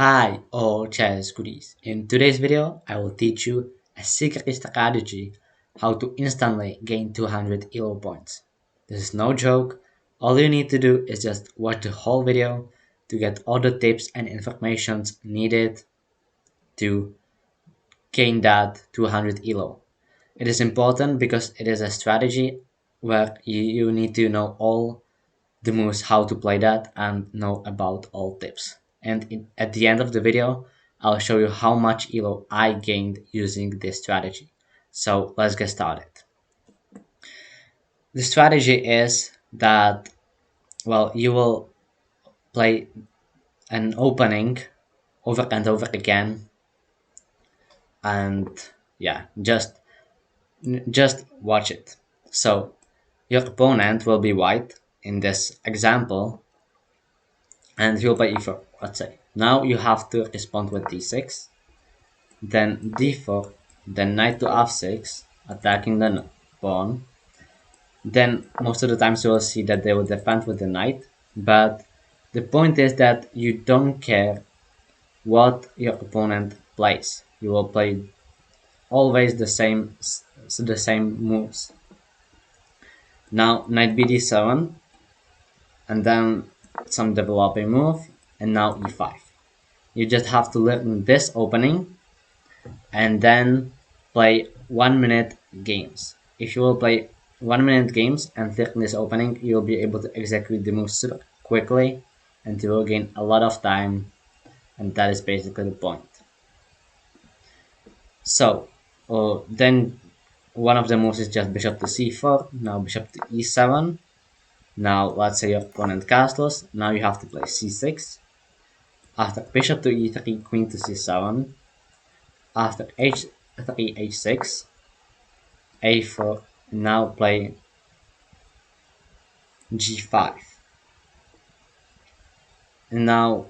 Hi, all chess goodies. In today's video, I will teach you a secret strategy how to instantly gain 200 ELO points. This is no joke. All you need to do is just watch the whole video to get all the tips and informations needed to gain that 200 ELO. It is important because it is a strategy where you need to know all the moves, how to play that, and know about all tips. And at the end of the video, I'll show you how much ELO I gained using this strategy. So let's get started. The strategy is that, well, you will play an opening over and over again, and yeah, just watch it. So your opponent will be white in this example, and he'll play e4, let's say. Now you have to respond with d6, then d4, then knight to f6, attacking the pawn. Then most of the times you will see that they will defend with the knight, but the point is that you don't care what your opponent plays. You will play always the same moves. Now knight bd7, and then some developing move, and now e5. You just have to learn this opening and then play 1 minute games. If you will play 1 minute games and learn this opening, you'll be able to execute the moves super quickly and you will gain a lot of time, and that is basically the point. So then one of the moves is just bishop to c4, now bishop to e7. Now let's say your opponent castles, now you have to play c6. After bishop to e3, queen to c7. After h3, h6, a4, now play g5. And now,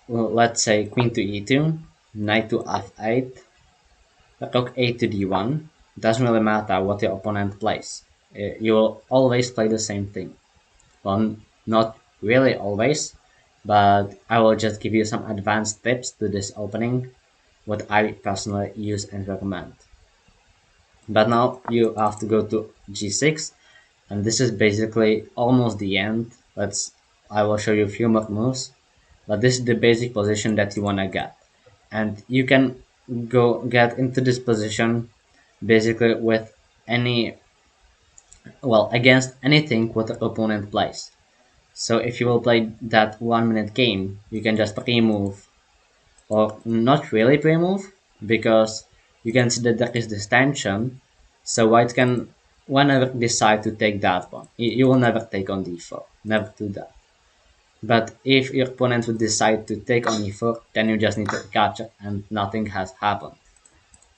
well, let's say queen to e2, knight to f8, rook a to d1. Doesn't really matter what your opponent plays. You will always play the same thing. Well, not really always, but I will just give you some advanced tips to this opening, what I personally use and recommend. But now you have to go to g6, and this is basically almost the end. I will show you a few more moves, but this is the basic position that you want to get, and you can go get into this position basically with any, well, against anything what the opponent plays. So if you will play that 1 minute game, you can just pre-move, or not really pre-move, because you can see that there is this tension, so white can whenever decide to take that one. You will never take on d4, never do that. But if your opponent would decide to take on e4, then you just need to capture and nothing has happened.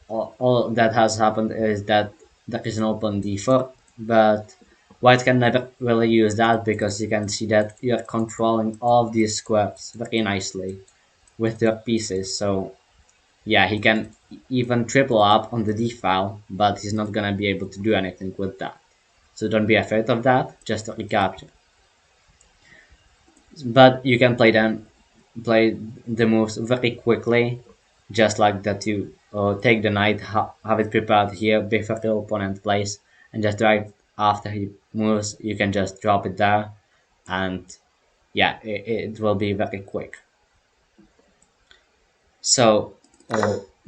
All that has happened is that there is an open d4, but white can never really use that because you can see that you're controlling all of these squares very nicely with your pieces. So yeah, he can even triple up on the d file, but he's not gonna be able to do anything with that. So don't be afraid of that, just recapture. But you can play the moves very quickly, just like that. You take the knight, have it prepared here before the opponent plays, and just right after he moves, you can just drop it there, and yeah, it will be very quick. So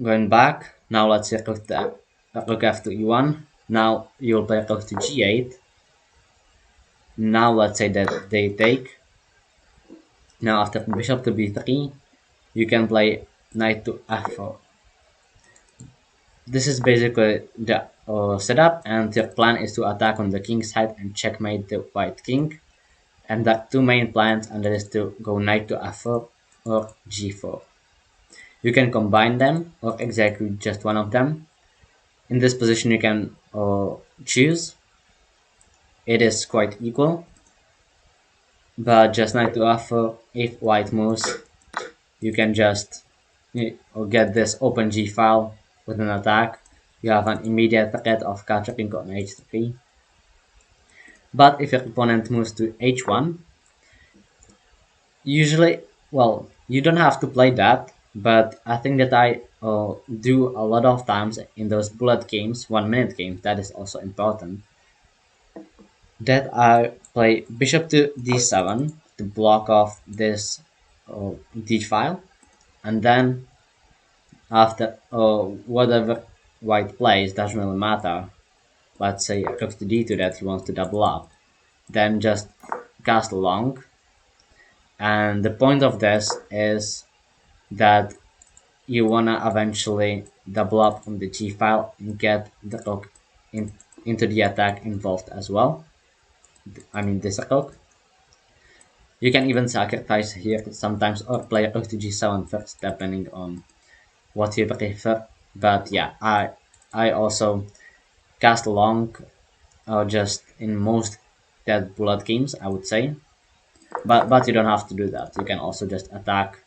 going back, now let's say rook f to e1. Now you'll play rook to g8. Now let's say that they take. Now after bishop to b3, you can play knight to f4. This is basically the setup, and your plan is to attack on the king side and checkmate the white king. And the two main plans, and that is to go knight to f4 or g4. You can combine them or execute just one of them. In this position you can choose. It is quite equal, but just knight to f4. If white moves, you can just get this open g file with an attack. You have an immediate threat of capturing on h3. But if your opponent moves to h1, usually, well, You don't have to play that, but I think that I do a lot of times in those bullet games, 1 minute games, that is also important, that I play bishop to d7 to block off this d file, and then after whatever white plays, doesn't really matter. Let's say rook to d2 that he wants to double up, then just castle long, and the point of this is that you wanna eventually double up on the g file and get the rook into the attack involved as well. I mean this rook. You can even sacrifice here sometimes or play rook to g7 first depending on what you prefer. But yeah, I also cast long just in most dead bullet games I would say. But you don't have to do that. You can also just attack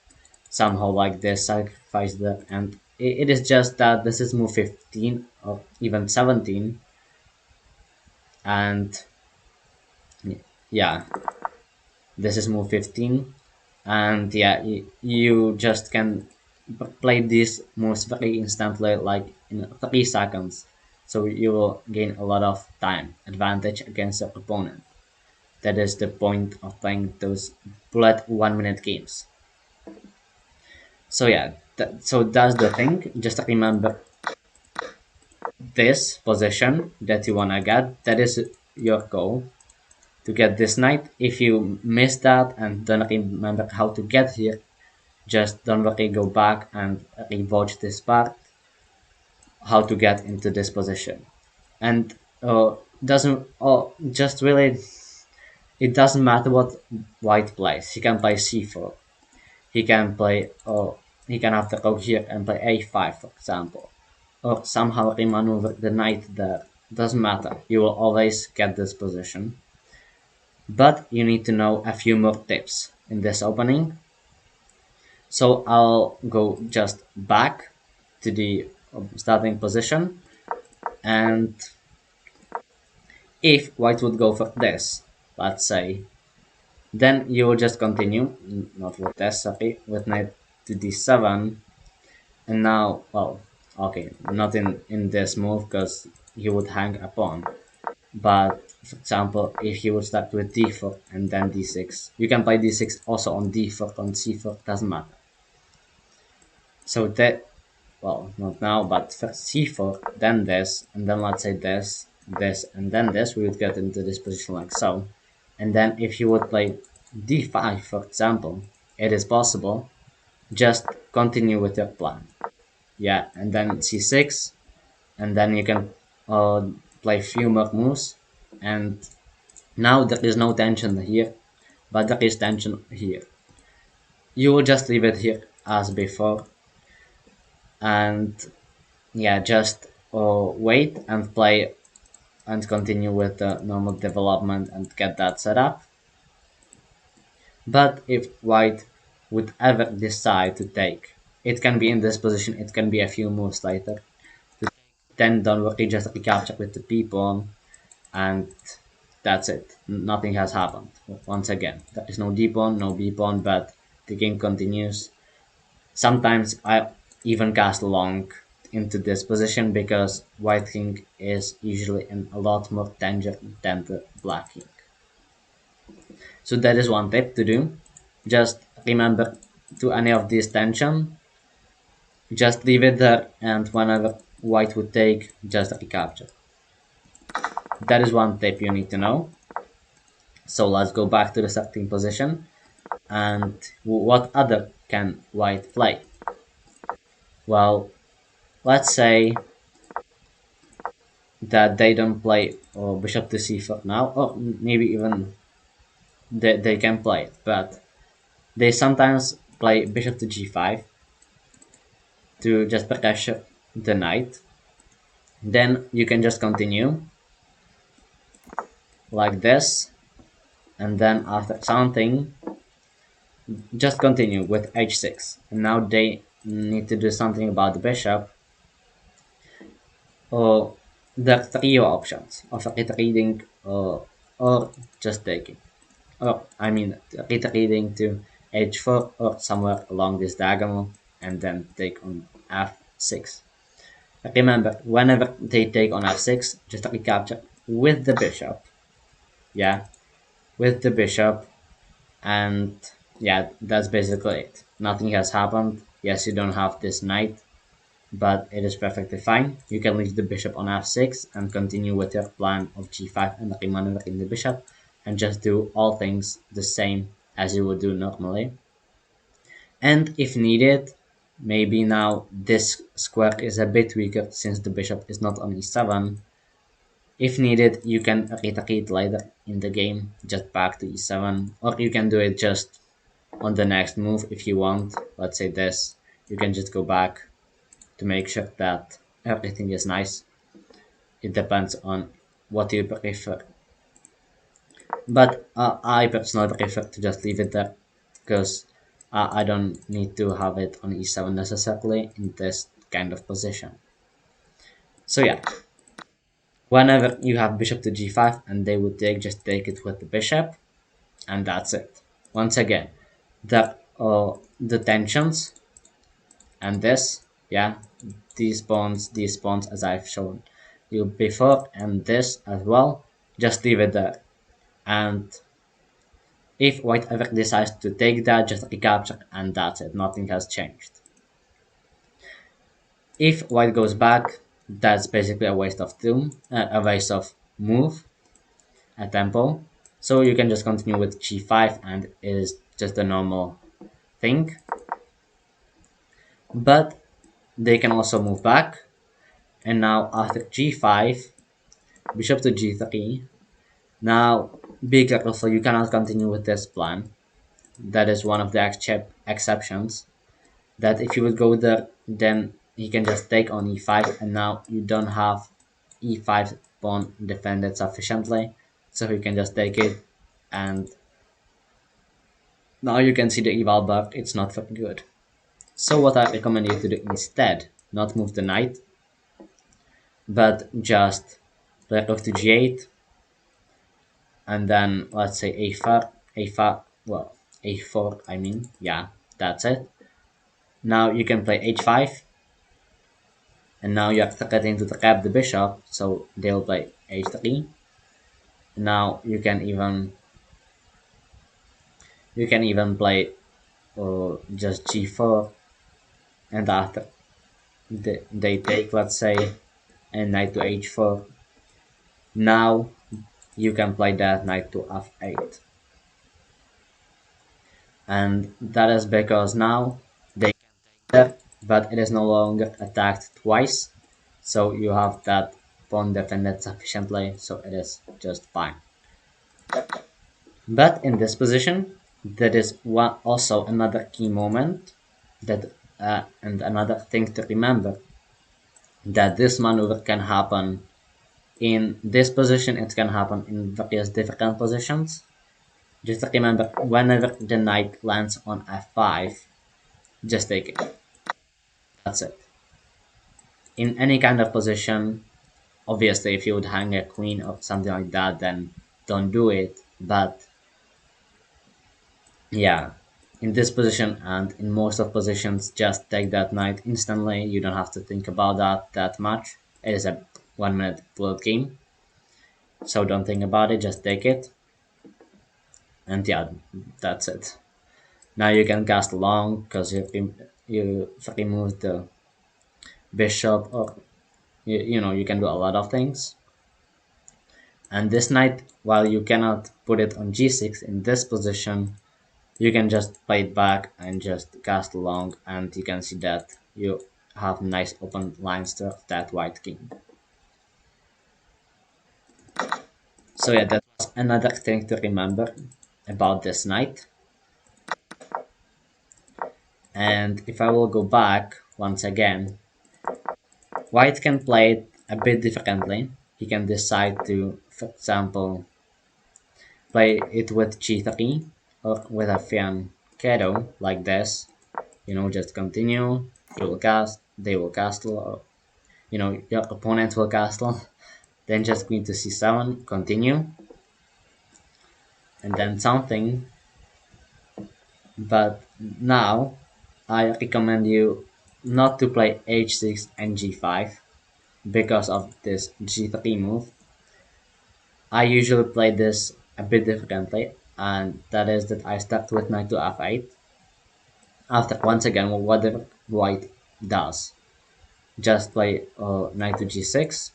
somehow like this, sacrifice that, and it is just that this is move 15 or even 17, and yeah, this is move 15, and yeah, you just can play these moves very instantly, like in 3 seconds, so you will gain a lot of time advantage against your opponent. That is the point of playing those bullet 1 minute games. So yeah, so that's the thing. Just remember this position that you wanna get. That is your goal to get this knight. If you miss that and don't remember how to get here, just don't worry, go back and rewatch this part, how to get into this position. And doesn't just really it doesn't matter what white plays. He can play c4. He can play he can have the rook here and play a5 for example, or somehow remaneuver the knight there. Doesn't matter. You will always get this position. But you need to know a few more tips in this opening. So I'll go just back to the starting position, and if white would go for this, let's say, then you will just continue, not with this, sorry, with knight to d7, and now, well, okay, not in this move because he would hang a pawn, but for example, if he would start with d4 and then d6, you can play d6 also on d4, on c4, doesn't matter. So that, well, not now, but first c4, then this, and then let's say this, this, and then this, we would get into this position like so. And then if you would play d5, for example, it is possible, just continue with your plan. Yeah, and then c6, and then you can play few more moves, and now there is no tension here, but there is tension here. You will just leave it here as before, and yeah, just wait and play and continue with the normal development and get that set up. But if white would ever decide to take, it can be in this position, it can be a few moves later, then don't worry, just recapture with the p-pawn, and that's it. Nothing has happened. Once again, there is no d-pawn, no b-pawn, but the game continues. Sometimes I even cast long into this position because white king is usually in a lot more danger than the black king. So that is one tip to do. Just remember to any of this tension, just leave it there, and whenever white would take, just recapture. That is one tip you need to know. So let's go back to the starting position. And what other can white play? Well, let's say that they don't play bishop to c4 now, or maybe even they can play it, but they sometimes play bishop to g5 to just pressure the knight. Then you can just continue like this, and then after something, just continue with h6. And now they need to do something about the bishop. Or there are three options of retreating or just taking. Or I mean retreating to h4 or somewhere along this diagonal and then take on f6. Remember, whenever they take on f6, just recapture with the bishop. Yeah, with the bishop, and yeah, that's basically it. Nothing has happened. Yes, you don't have this knight, but it is perfectly fine. You can leave the bishop on f6 and continue with your plan of g5 and remaneuver the bishop, and just do all things the same as you would do normally. And if needed, maybe now this square is a bit weaker since the bishop is not on e7. If needed, you can retreat later in the game, just back to e7, or you can do it just on the next move if you want. Let's say this, you can just go back to make sure that everything is nice. It depends on what you prefer. But I personally prefer to just leave it there because I don't need to have it on e7 necessarily in this kind of position. So yeah, whenever you have bishop to g5 and they would take, just take it with the bishop, and that's it. Once again, the tensions and this, yeah, these pawns as I've shown you before, and this as well, just leave it there. And if white ever decides to take that, just recapture, and that's it. Nothing has changed. If white goes back, that's basically a waste of a waste of move, a tempo. So you can just continue with g5, and it is just a normal thing. But they can also move back, and now after g5, bishop to g3. Now be careful, you cannot continue with this plan. That is one of the exceptions. That if you would go there, then he can just take on e5, and now you don't have e5 pawn defended sufficiently, so he can just take it, and now you can see the eval bar, it's not very good. So what I recommend you to do instead, not move the knight, but just play rook to g8, and then let's say a4, well, a4, I mean, yeah, that's it. Now you can play h5, and now you are threatening to trap the bishop, so they'll play h3. Now you can even play just g4, and after they take, let's say, and knight to h4. Now you can play that knight to f8, and that is because now they there, but it is no longer attacked twice, so you have that pawn defended sufficiently, so it is just fine. But in this position, there is also another key moment that and another thing to remember, that this maneuver can happen in this position, it can happen in various different positions. Just remember, whenever the knight lands on f5, just take it. That's it. In any kind of position, obviously if you would hang a queen or something like that, then don't do it. But yeah, in this position and in most of positions, just take that knight instantly. You don't have to think about that much. It is a 1 minute float game, so don't think about it, just take it. And yeah, that's it. Now you can cast long because you remove the bishop, or you can do a lot of things. And this knight, while you cannot put it on g6 in this position, you can just play it back and just cast long, and you can see that you have nice open lines to that white king. So yeah, that was another thing to remember about this knight. And if I will go back once again, white can play it a bit differently. He can decide to, for example, play it with g3 or with a fianchetto like this. Just continue. You will cast, they will castle, or your opponent will castle. Then just queen to c7, continue, and then something But now I recommend you not to play h6 and g5 because of this g3 move. I usually play this a bit differently, and that is that I start with knight to f8. After once again, whatever white does, just play knight to g6,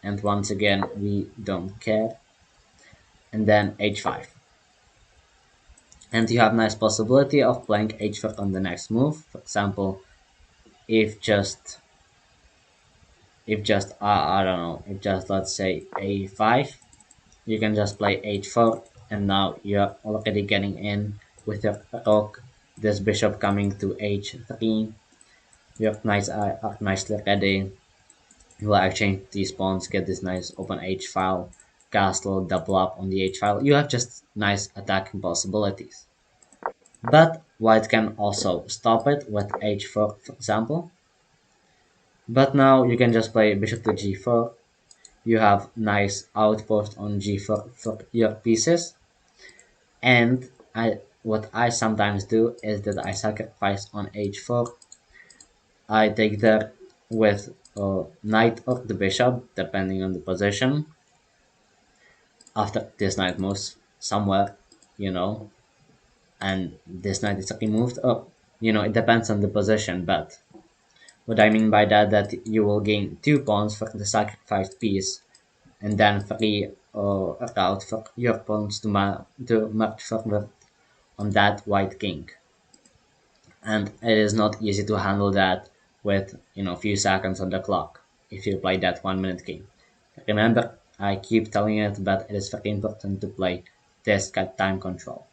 and once again we don't care, and then h5. And you have nice possibility of playing h4 on the next move. For example, if just I don't know, if just let's say a5, you can just play h4, and now you're already getting in with your rook, this bishop coming to h3, your knights are nicely ready. You will exchange these pawns, get this nice open h file, castle, double up on the h file. You have just nice attacking possibilities. But white can also stop it with h4, for example. But now you can just play bishop to g4. You have nice outpost on g4 for your pieces. And what I sometimes do is that I sacrifice on h4. I take there with knight or the bishop, depending on the position. After this knight moves somewhere, you know, and this knight is removed up. It depends on the position, but what I mean by that you will gain 2 pawns for the sacrificed piece, and then free a route for your pawns to march forward on that white king. And it is not easy to handle that with few seconds on the clock if you play that 1 minute game. Remember, I keep telling it, but it is very important to play this time control.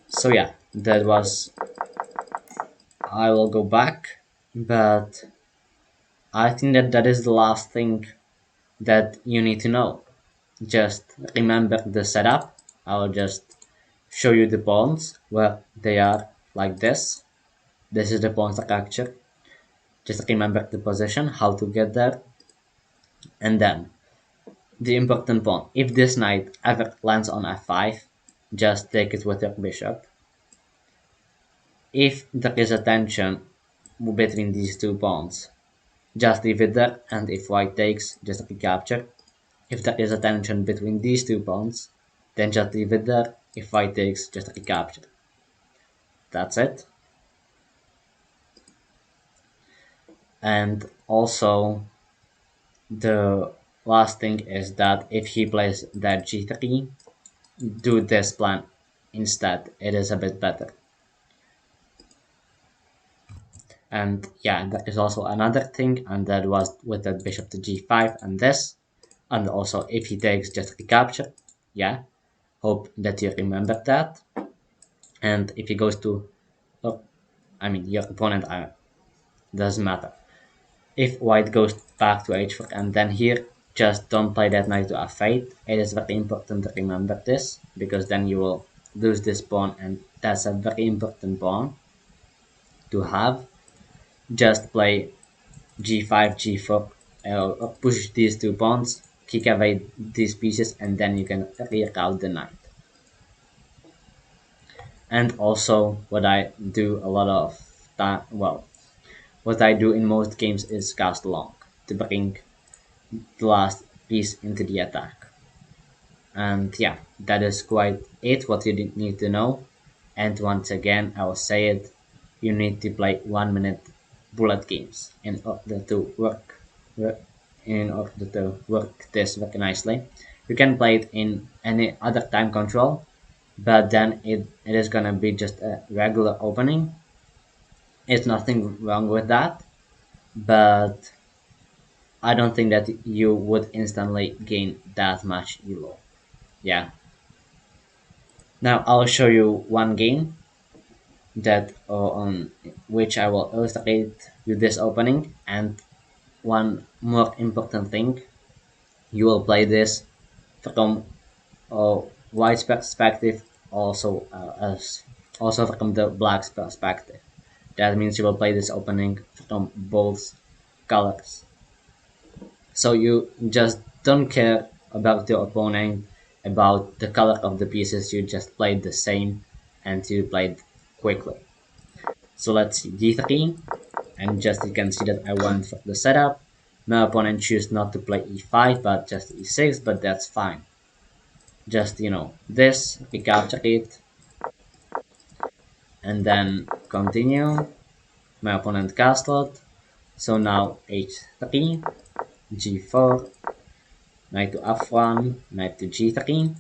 So yeah, that was. I will go back, but I think that is the last thing that you need to know. Just remember the setup. I'll just show you the pawns where they are like this. This is the pawn structure. Just remember the position, how to get there, and then the important pawn. If this knight ever lands on f5, just take it with your bishop. If there is a tension between these 2 pawns, just leave it there, and if white takes, just recapture. If there is a tension between these 2 pawns, then just leave it there. If white takes, just recapture. That's it. And also, the last thing is that if he plays that g3, do this plan instead. It is a bit better. And yeah, that is also another thing, and that was with the bishop to g5 and this. And also, if he takes, just recapture. Yeah, hope that you remember that. And if he goes to, oh, I mean, your opponent, doesn't matter. If white goes back to h4 and then here, just don't play that knight to f8. It is very important to remember this, because then you will lose this pawn, and that's a very important pawn to have. Just play g5, g4, push these 2 pawns, kick away these pieces, and then you can reroute the knight. And also, what I do a lot of time, well, what I do in most games is cast long to bring the last piece into the attack. And yeah, that is quite it, what you need to know. And once again, I will say it, you need to play 1 minute bullet games in order to work this very nicely. You can play it in any other time control, but then it is gonna be just a regular opening. It's nothing wrong with that, but I don't think that you would instantly gain that much ELO. Yeah. Now I'll show you one game that on which I will illustrate you this opening, and one more important thing, you will play this from a white's perspective, as also from the black's perspective. That means you will play this opening from both colors. So you just don't care about your opponent. about the color of the pieces. You just played the same and you played quickly. So let's see d3, and just you can see that I went for the setup. My opponent choose not to play e5 but just e6, but that's fine. Just this, recapture it, and then continue. My opponent castled, so now h3, g4, knight to f1, knight to g3.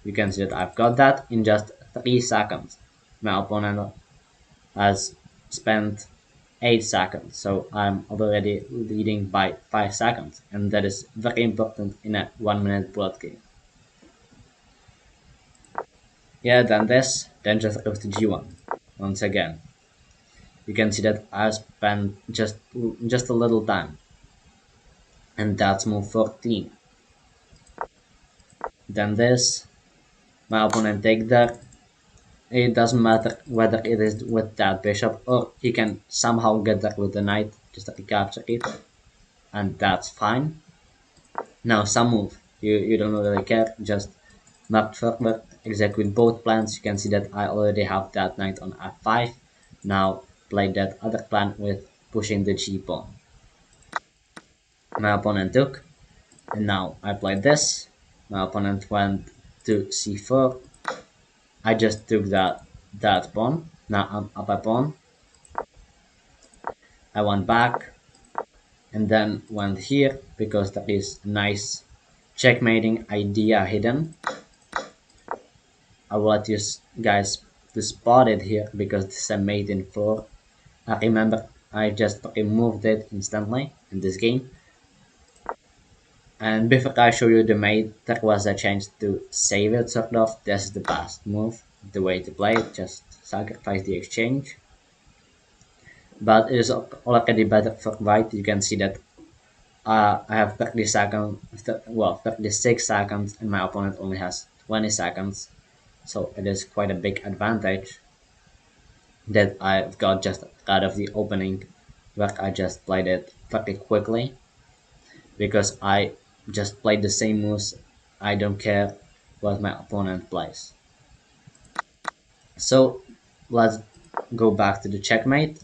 You can see that I've got that in just 3 seconds. My opponent has spent 8 seconds, so I'm already leading by 5 seconds, and that is very important in a 1 minute board game. Yeah, then this, then just goes to g1. Once again, you can see that I spent just a little time, and that's move 14. Then this, my opponent take that. It doesn't matter whether it is with that bishop or he can somehow get that with the knight, just recapture it, and that's fine. Now some move, you don't really care, just mark forward, execute both plans. You can see that I already have that knight on f5. Now play that other plan with pushing the g pawn. My opponent took, and now I played this. My opponent went to c4. I just took that pawn. Now I'm up a pawn. I went back and then went here because there is a nice checkmating idea hidden. I will let you guys to spot it here because this is a mate in 4. I remember I just removed it instantly in this game. And before I show you the mate, there was a chance to save it sort of. This is the best move, the way to play it, just sacrifice the exchange. But it is already better for white. You can see that I have 30 seconds, well, 36 seconds, and my opponent only has 20 seconds. So it is quite a big advantage that I've got just out of the opening where I just played it very quickly because I just played the same moves. I don't care what my opponent plays. So let's go back to the checkmate.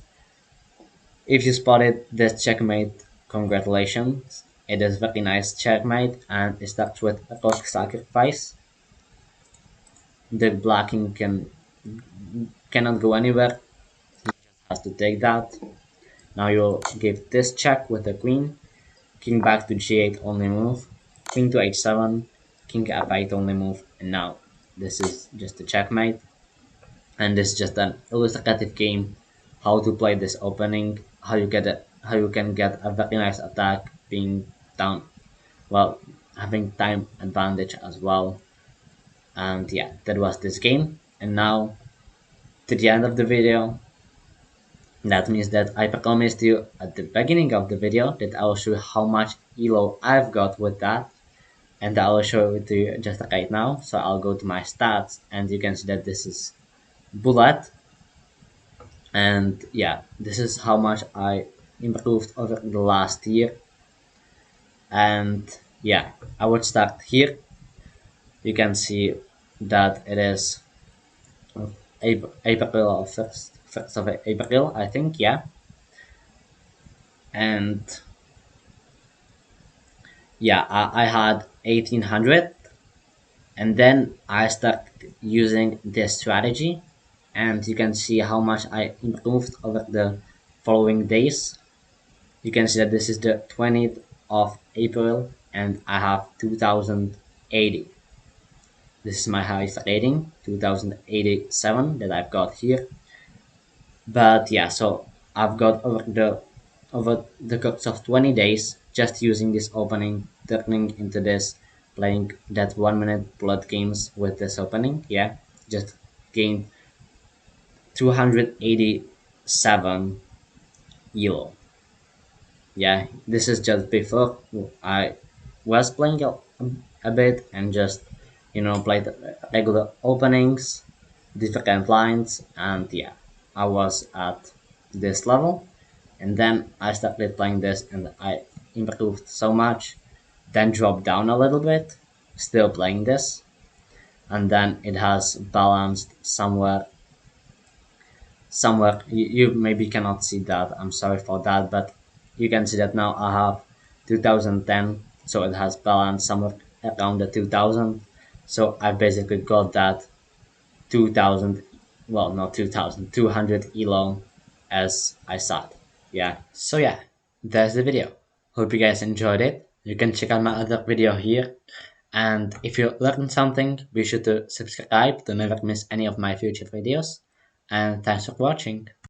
If you spotted this checkmate, congratulations. It is very nice checkmate and it starts with a rook sacrifice. The blocking cannot go anywhere. He has to take that. Now you'll give this check with the queen. King back to g8 only move. Queen to h7. King f8 only move. And now this is just a checkmate. And this is just an illustrative game how to play this opening, how you can get a very nice attack being down, well, having time advantage as well. And yeah, that was this game. And now to the end of the video. That means that I promised you at the beginning of the video that I will show you how much ELO I've got with that, and I will show it to you just right now. So I'll go to my stats and you can see that this is bullet, and yeah, this is how much I improved over the last year. And yeah, I would start here. You can see that it is April of 1st of April, I think, yeah. And yeah, I had 1800, and then I started using this strategy, and you can see how much I improved over the following days. You can see that this is the 20th of April and I have 2080. This is my highest rating, 2087 that I've got here. But yeah, so I've got over the course of 20 days just using this opening, turning into this, playing that 1 minute blood games with this opening. Yeah, just gained 287 ELO. Yeah, this is just before I was playing a bit and just played regular openings, different lines, and yeah, I was at this level, and then I started playing this and I improved so much, then dropped down a little bit, still playing this, and then it has balanced somewhere. You maybe cannot see that, I'm sorry for that, but you can see that now I have 2010, so it has balanced somewhere around the 2000. So I basically got that 2000, well, not 2000, 200 ELO as I thought. Yeah, so yeah, that's the video. Hope you guys enjoyed it. You can check out my other video here, and if you learned something, be sure to subscribe to never miss any of my future videos. And thanks for watching.